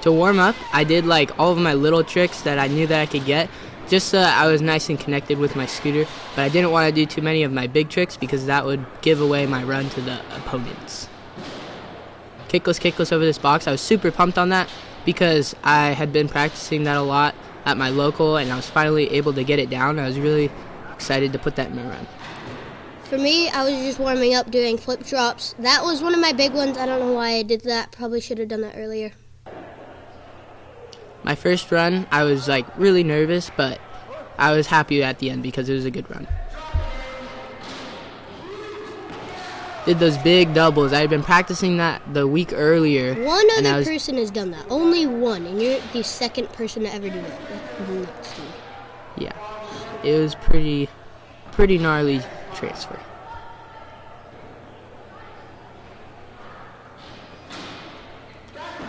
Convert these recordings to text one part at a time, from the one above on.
To warm up, I did like all of my little tricks that I knew that I could get, just so I was nice and connected with my scooter, but I didn't want to do too many of my big tricks because that would give away my run to the opponents. Kickless over this box, I was super pumped on that because I had been practicing that a lot at my local and I was finally able to get it down. I was really excited to put that in my run. For me, I was just warming up doing flip drops. That was one of my big ones. I don't know why I did that. Probably should have done that earlier. My first run, I was like really nervous, but I was happy at the end because it was a good run. Did those big doubles. I had been practicing that the week earlier. One other person has done that. Only one, and you're the second person to ever do it. That's nuts. Yeah, it was pretty gnarly transfer.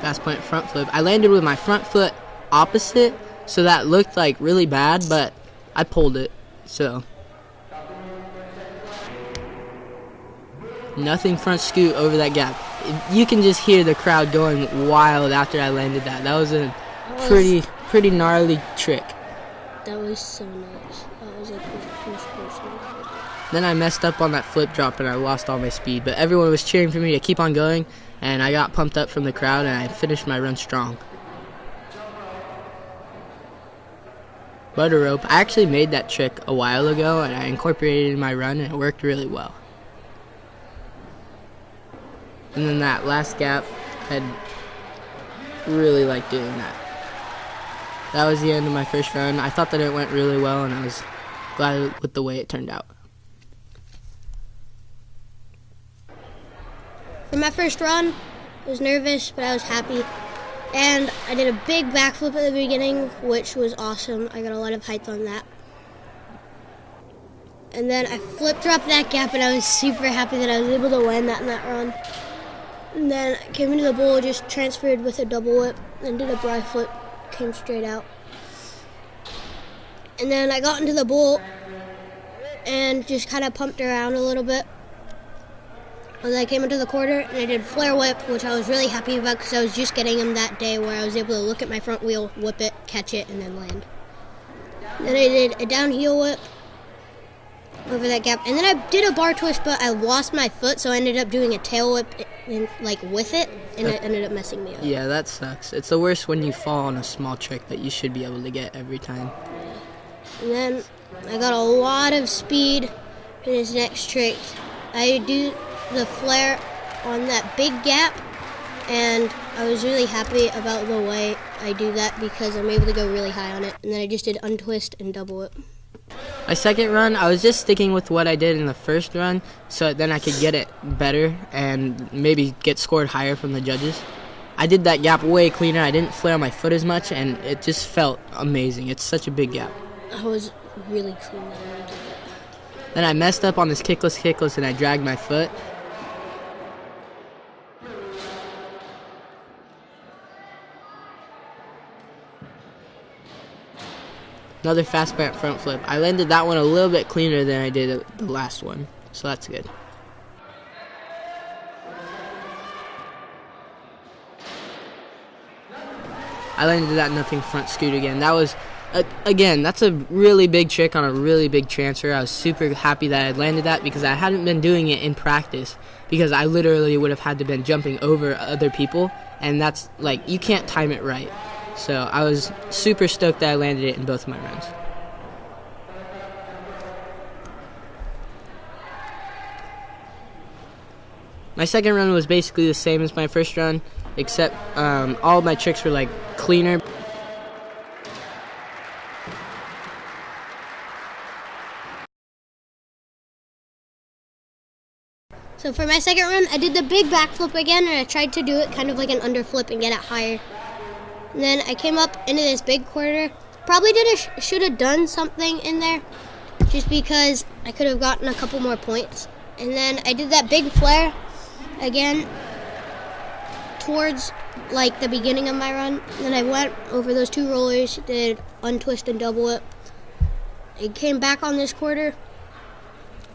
Fast point front flip. I landed with my front foot opposite, so that looked like really bad, but I pulled it, so. Nothing front scoot over that gap. You can just hear the crowd going wild after I landed that. That was a pretty gnarly trick. That was so nice. That was like the first person. Then I messed up on that flip drop and I lost all my speed, but everyone was cheering for me to keep on going, and I got pumped up from the crowd and I finished my run strong. Butter rope. I actually made that trick a while ago and I incorporated it in my run and it worked really well. And then that last gap, I really liked doing that. That was the end of my first run. I thought that it went really well and I was glad with the way it turned out. For my first run, I was nervous, but I was happy. And I did a big backflip at the beginning, which was awesome. I got a lot of height on that. And then I flip dropped that gap, and I was super happy that I was able to land that in that run. And then I came into the bowl, just transferred with a double whip, and did a bri flip, came straight out. And then I got into the bowl and just kind of pumped around a little bit. And then I came into the quarter and I did flare whip, which I was really happy about because I was just getting them that day where I was able to look at my front wheel, whip it, catch it, and then land. Then I did a down heel whip over that gap. And then I did a bar twist, but I lost my foot, so I ended up doing a tail whip with it, and it ended up messing me up. Yeah, that sucks. It's the worst when you fall on a small trick that you should be able to get every time. And then I got a lot of speed in this next trick. I do the flare on that big gap, and I was really happy about the way I do that because I'm able to go really high on it. And then I just did untwist and double whip. My second run, I was just sticking with what I did in the first run so then I could get it better and maybe get scored higher from the judges. I did that gap way cleaner. I didn't flare my foot as much, and it just felt amazing. It's such a big gap. I was really clean that I did it. Then I messed up on this kickless, and I dragged my foot. Another fast plant front flip. I landed that one a little bit cleaner than I did the last one, so that's good. I landed that nothing front scoot again. That was, again, that's a really big trick on a really big transfer. I was super happy that I landed that because I hadn't been doing it in practice because I literally would have had to been jumping over other people, and that's, like, you can't time it right. So I was super stoked that I landed it in both of my runs. My second run was basically the same as my first run, except all of my tricks were like cleaner. So for my second run, I did the big backflip again, and I tried to do it kind of like an underflip and get it higher. And then I came up into this big quarter. Probably should have done something in there just because I could have gotten a couple more points. And then I did that big flare again towards like the beginning of my run. And then I went over those two rollers, did untwist and double whip. I came back on this quarter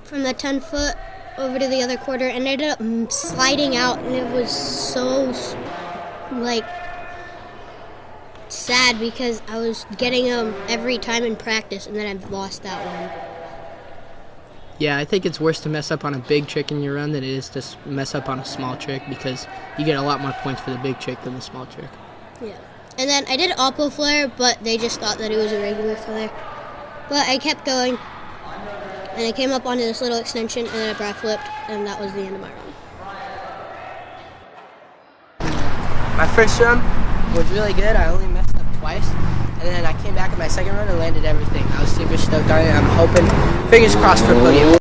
from the 10 foot over to the other quarter and ended up sliding out, and it was so like it's sad because I was getting them every time in practice, and then I've lost that one. Yeah, I think it's worse to mess up on a big trick in your run than it is to mess up on a small trick, because you get a lot more points for the big trick than the small trick. Yeah. And then I did oppo flare, but they just thought that it was a regular flare. But I kept going, and I came up onto this little extension, and then I back flipped, and that was the end of my run. My first run was really good. I only messed up twice, and then I came back in my second run and landed everything. I was super stoked on it. I'm hoping, fingers crossed, for a podium.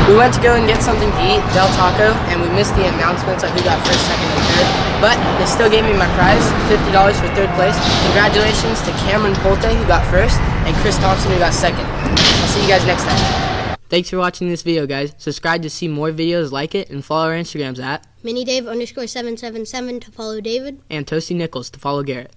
We went to go and get something to eat, Del Taco, and we missed the announcements of who got first, second, and third. But they still gave me my prize, $50 for third place. Congratulations to Cameron Polte, who got first, and Chris Thompson, who got second. I'll see you guys next time. Thanks for watching this video, guys. Subscribe to see more videos like it, and follow our Instagrams at MiniDave_777 to follow David. and Toasty Nichols to follow Garrett.